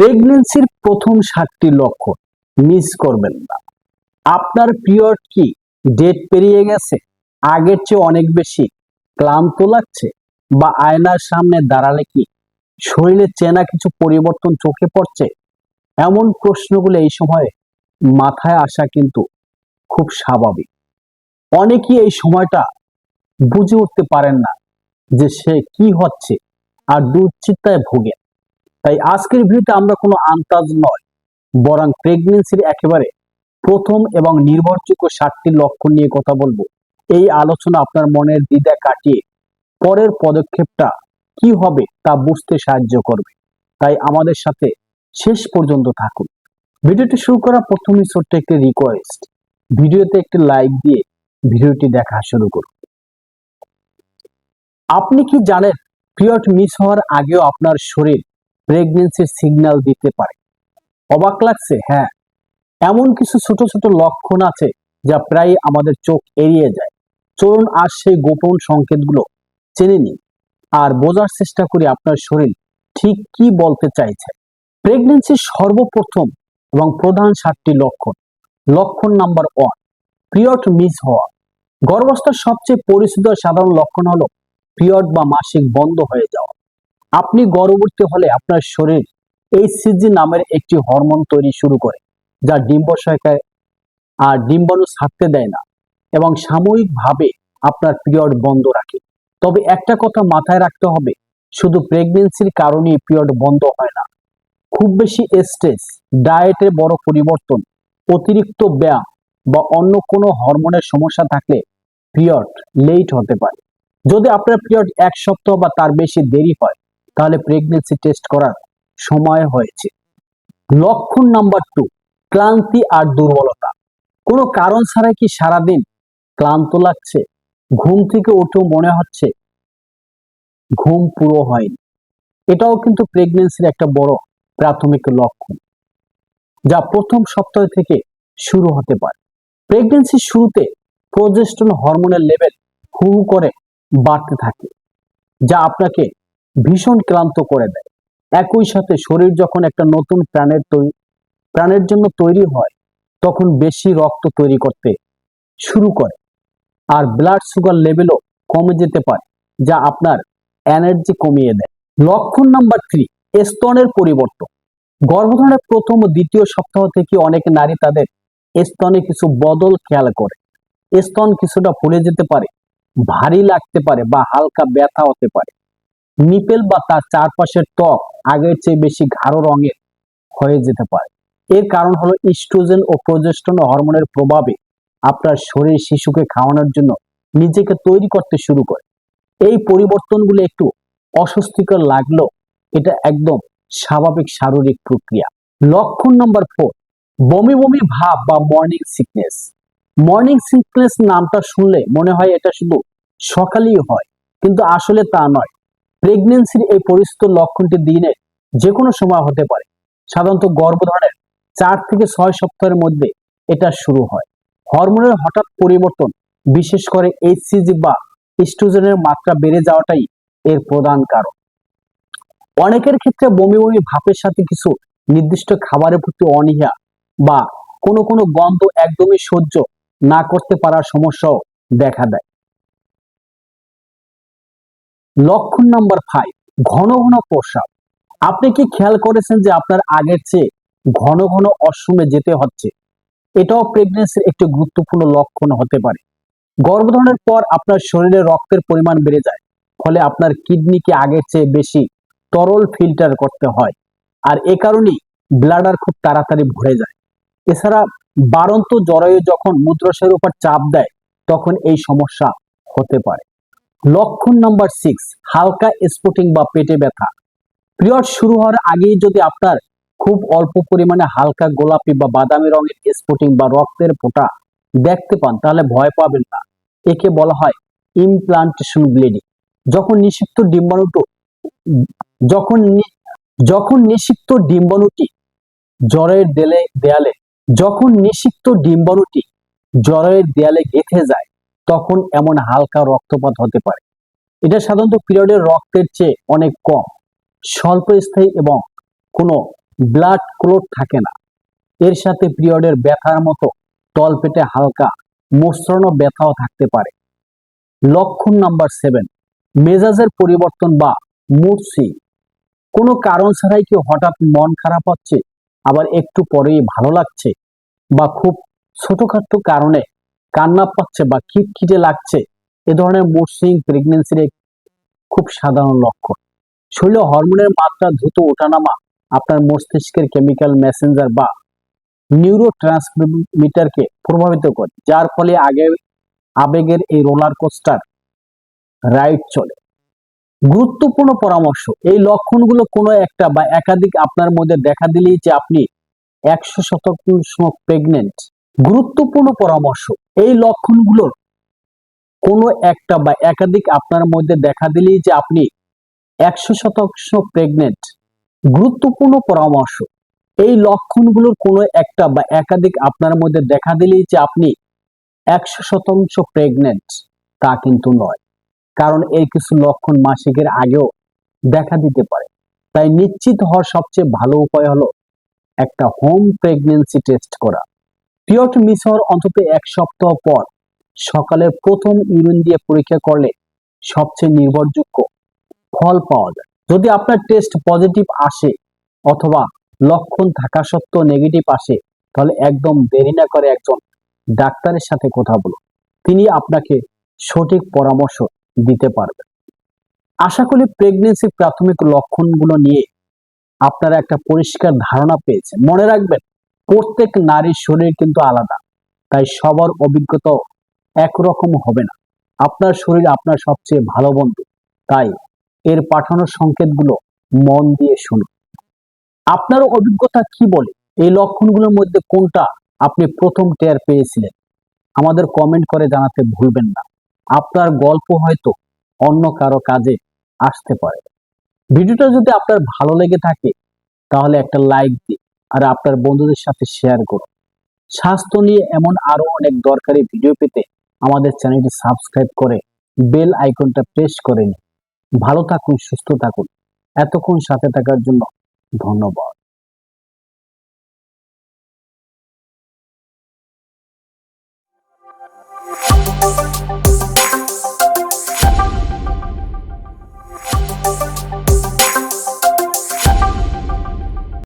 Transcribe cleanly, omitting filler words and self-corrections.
প্রেগন্যান্সির প্রথম 7টি লক্ষণ মিস করবেন না। আপনার পিরিয়ড কি ডেট পেরিয়ে গেছে, আগের চেয়ে অনেক বেশি ক্লান্ত লাগছে, বা আয়নার সামনে দাঁড়ালে কি শরীরে চেনা কিছু পরিবর্তন চোখে পড়ছে? এমন প্রশ্নগুলো এই সময়ে মাথায় আসা কিন্তু খুব স্বাভাবিক। অনেকেই এই সময়টা বুঝে উঠতে পারেন না যে সে কি হচ্ছে আর দুশ্চিন্তায় ভোগেন। তাই আজকের ভিডিওতে আমরা কোনো আন্দাজ নয়, বরং প্রেগন্যান্সির একেবারে প্রথম এবং নির্ভরযোগ্য 7টি লক্ষণ নিয়ে কথা বলবো। এই আলোচনা আপনার মনের দ্বিধা কাটিয়ে পরের পদক্ষেপটা কি হবে তা বুঝতে সাহায্য করবে। তাই আমাদের সাথে শেষ পর্যন্ত থাকুন। ভিডিওটি শুরু করার প্রথমেই ছোট্ট একটি রিকোয়েস্ট, ভিডিওতে একটি লাইক দিয়ে ভিডিওটি দেখা শুরু করুন। আপনি কি জানেন, পিরিয়ড মিস হওয়ার আগেও আপনার শরীর প্রেগন্যান্সির সিগন্যাল দিতে পারে? অবাক লাগছে? হ্যাঁ, এমন কিছু ছোট ছোট লক্ষণ আছে যা প্রায় আমাদের চোখ এড়িয়ে যায়। চলুন আজ সেই গোপন সংকেতগুলো জেনে নিন আর বোঝার চেষ্টা করি আপনার শরীর ঠিক কি বলতে চাইছে। প্রেগন্যান্সির সর্বপ্রথম এবং প্রধান 7টি লক্ষণ। লক্ষণ নাম্বার 1, পিরিয়ড মিস হওয়া। গর্ভাবস্থার সবচেয়ে পরিচিত সাধারণ লক্ষণ হলো পিরিয়ড বা মাসিক বন্ধ হয়ে যাওয়া। আপনি গর্ভবতী হলে আপনার শরীর এইচসিজি নামের একটি হরমোন তৈরি শুরু করে, যা ডিম্বাশয়কে আর ডিম্বাণু ছাড়তে দেয় না এবং সাময়িকভাবে আপনার পিরিয়ড বন্ধ রাখে। তবে একটা কথা মাথায় রাখতে হবে, শুধু প্রেগন্যান্সির কারণেই পিরিয়ড বন্ধ হয় না। খুব বেশি স্ট্রেস, ডায়েটের বড় পরিবর্তন, অতিরিক্ত ব্যায়াম বা অন্য কোনো হরমোনের সমস্যা থাকলে পিরিয়ড লেট হতে পারে। যদি আপনার পিরিয়ড 1 সপ্তাহ বা তার বেশি দেরি হয়, তাহলে প্রেগন্যান্সি টেস্ট করার সময় হয়েছে। লক্ষণ নাম্বার 2, ক্লান্তি আর দুর্বলতা। কোনো কারণ ছাড়াই কি সারাদিন ক্লান্ত লাগছে? ঘুম থেকে উঠেও মনে হচ্ছে ঘুম পুরো হয়নি? এটাও কিন্তু প্রেগন্যান্সির একটা বড় প্রাথমিক লক্ষণ, যা প্রথম সপ্তাহ থেকে শুরু হতে পারে। প্রেগন্যান্সির শুরুতে প্রজেস্টেরন হরমোনের লেভেল হু হু করে বাড়তে থাকে, যা আপনাকে ভীষণ ক্লান্ত করে দেয়। একই সাথে শরীর যখন একটা নতুন প্রাণের জন্য তৈরি হয়, তখন বেশি রক্ত তৈরি করতে শুরু করে আর ব্লাড সুগার লেভেলও কমে যেতে পারে, যা আপনার এনার্জি কমিয়ে দেয়। লক্ষণ নাম্বার 3, স্তনের পরিবর্তন। গর্ভধারণের প্রথম ও দ্বিতীয় সপ্তাহ থেকে অনেক নারী তাদের স্তনে কিছু বদল খেয়াল করে। স্তন কিছুটা ফুলে যেতে পারে, ভারী লাগতে পারে বা হালকা ব্যথা হতে পারে। নিপেল বা তার চারপাশের ত্বক আগের চেয়ে বেশি গাঢ় রঙের হয়ে যেতে পারে। এর কারণ হলো ইস্ট্রোজেন ও প্রজেস্টেরন হরমোনের প্রভাবে আপনার শরীর শিশুকে খাওয়ানোর জন্য নিজেকে তৈরি করতে শুরু করে। এই পরিবর্তনগুলো একটু অস্বস্তিকর লাগলেও এটা একদম স্বাভাবিক শারীরিক প্রক্রিয়া। লক্ষণ নাম্বার 4, বমি বমি ভাব বা মর্নিং সিকনেস। মর্নিং সিকনেস নামটা শুনলে মনে হয় এটা শুধু সকালেই হয়, কিন্তু আসলে তা নয়। প্রেগন্যান্সির এই পরিচিত লক্ষণটি দিনের যে কোনো সময় হতে পারে। সাধারণত গর্ভধারণের 4 থেকে 6 সপ্তাহের মধ্যে এটা শুরু হয়। হরমোনের হঠাৎ পরিবর্তন, বিশেষ করে এইচসিজি বা ইস্ট্রোজেনের মাত্রা বেড়ে যাওয়াটাই এর প্রধান কারণ। অনেকের ক্ষেত্রে বমি বমি ভাবের সাথে কিছু নির্দিষ্ট খাবারের প্রতি অনীহা বা কোনো কোনো গন্ধ একদমই সহ্য না করতে পারার সমস্যাও দেখা দেয়। লক্ষণ নাম্বার 5, ঘন ঘন প্রস্রাব। আপনি কি খেয়াল করেছেন যে আপনার আগের চেয়ে ঘন ঘন ওয়াশরুমে যেতে হচ্ছে? এটাও প্রেগন্যান্সির একটি গুরুত্বপূর্ণ লক্ষণ হতে পারে। গর্ভধারণের পর আপনার শরীরে রক্তের পরিমাণ বেড়ে যায়, ফলে আপনার কিডনিকে আগের চেয়ে বেশি তরল ফিল্টার করতে হয়, আর এ কারণেই ব্লাডার খুব তাড়াতাড়ি ভরে যায়। এছাড়া বাড়ন্ত জরায়ু যখন মূত্রাশয়ের উপর চাপ দেয়, তখন এই সমস্যা হতে পারে। লক্ষণ নাম্বার 6, হালকা স্পটিং বা পেটে ব্যথা। পিরিয়ড শুরু হওয়ার আগেই যদি আপনার খুব অল্প পরিমাণে হালকা গোলাপি বা বাদামি রঙের স্পটিং বা রক্তের ফোঁটা দেখতে পান, তাহলে ভয় পাবেন না। একে বলা হয় ইমপ্লান্টেশন ব্লিডিং। যখন নিষিক্ত ডিম্বাণুটি যখন নি- যখন নিষিক্ত ডিম্বাণুটি জরায়ুর দেয়ালে যখন নিষিক্ত ডিম্বাণুটি জরায়ুর দেয়ালে গেঁথে যায়, তখন এমন হালকা রক্তপাত হতে পারে। এটা সাধারণত পিরিয়ডের রক্তের চেয়ে অনেক কম, স্বল্পস্থায়ী এবং কোনো ব্লাড ক্লট থাকে না। এর সাথে পিরিয়ডের ব্যথার মতো তলপেটে হালকা মোচড়ানো ব্যথাও থাকতে পারে। লক্ষণ নাম্বার 7, মেজাজের পরিবর্তন বা মুড সুইং। কোনো কারণ ছাড়াই কি হঠাৎ মন খারাপ হচ্ছে, আবার একটু পরেই ভালো লাগছে, বা খুব ছোটখাটো কারণে কান্না পাচ্ছে বা খিটখিটে লাগছে। এ ধরনের মুড সুইং প্রেগনেন্সির খুব সাধারণ লক্ষণ। শরীরে হরমোনের মাত্রা দ্রুত ওঠানামা আপনার মস্তিষ্কের কেমিক্যাল মেসেঞ্জার বা নিউরো ট্রান্সমিটারকে প্রভাবিত করে, যার ফলে আবেগের এই রোলার কোস্টার রাইড চলে। গুরুত্বপূর্ণ পরামর্শ: এই লক্ষণগুলো কোনো একটা বা একাধিক আপনার মধ্যে দেখা দিলেই যে আপনি 100% প্রেগনেন্ট। গুরুত্বপূর্ণ পরামর্শ: এই লক্ষণগুলোর কোনো একটা বা একাধিক আপনার মধ্যে দেখা দিলেই যে আপনি 100% প্রেগনেন্ট। গুরুত্বপূর্ণ পরামর্শ: এই লক্ষণগুলোর কোনো একটা বা একাধিক আপনার মধ্যে দেখা দিলেই যে আপনি 100% প্রেগনেন্ট তা কিন্তু নয়, কারণ এর কিছু লক্ষণ মাসিকের আগেও দেখা দিতে পারে। তাই নিশ্চিত হওয়ার সবচেয়ে ভালো উপায় হলো একটা হোম প্রেগনেন্সি টেস্ট করা। পিরিয়ড মিস হওয়ার অন্তত 1 সপ্তাহ পর সকালের প্রথম ইউরিন দিয়ে পরীক্ষা করলে সবচেয়ে নির্ভরযোগ্য ফল পাওয়া যায়। যদি আপনার টেস্ট পজিটিভ আসে অথবা লক্ষণ থাকা সত্ত্বেও নেগেটিভ আসে, তাহলে একদম দেরি না করে একজন ডাক্তারের সাথে কথা বলুন। তিনি আপনাকে সঠিক পরামর্শ দিতে পারবেন। আশা করি প্রেগনেন্সির প্রাথমিক লক্ষণগুলো নিয়ে আপনারা একটা পরিষ্কার ধারণা পেয়েছেন। মনে রাখবেন, প্রত্যেক নারীর শরীর কিন্তু আলাদা, তাই সবার অভিজ্ঞতাও একরকম হবে না। আপনার শরীর আপনার সবচেয়ে ভালো বন্ধু, তাই এর পাঠানোর সংকেতগুলো মন দিয়ে শুনুন। আপনার অভিজ্ঞতা কি বলে? এই লক্ষণগুলোর মধ্যে কোনটা আপনি প্রথম টের পেয়েছিলেন? আমাদের কমেন্ট করে জানাতে ভুলবেন না। আপনার গল্প হয়তো অন্য কারো কাজে আসতে পারে। ভিডিওটা যদি আপনার ভালো লেগে থাকে তাহলে একটা লাইক দিন আর আপনার বন্ধুদের সাথে শেয়ার করুন। স্বাস্থ্য নিয়ে এমন আরো অনেক দরকারি ভিডিও পেতে আমাদের চ্যানেলটি সাবস্ক্রাইব করে বেল আইকনটা প্রেস করে নিন। ভালো থাকুন, সুস্থ থাকুন। এতক্ষণ সাথে থাকার জন্য ধন্যবাদ।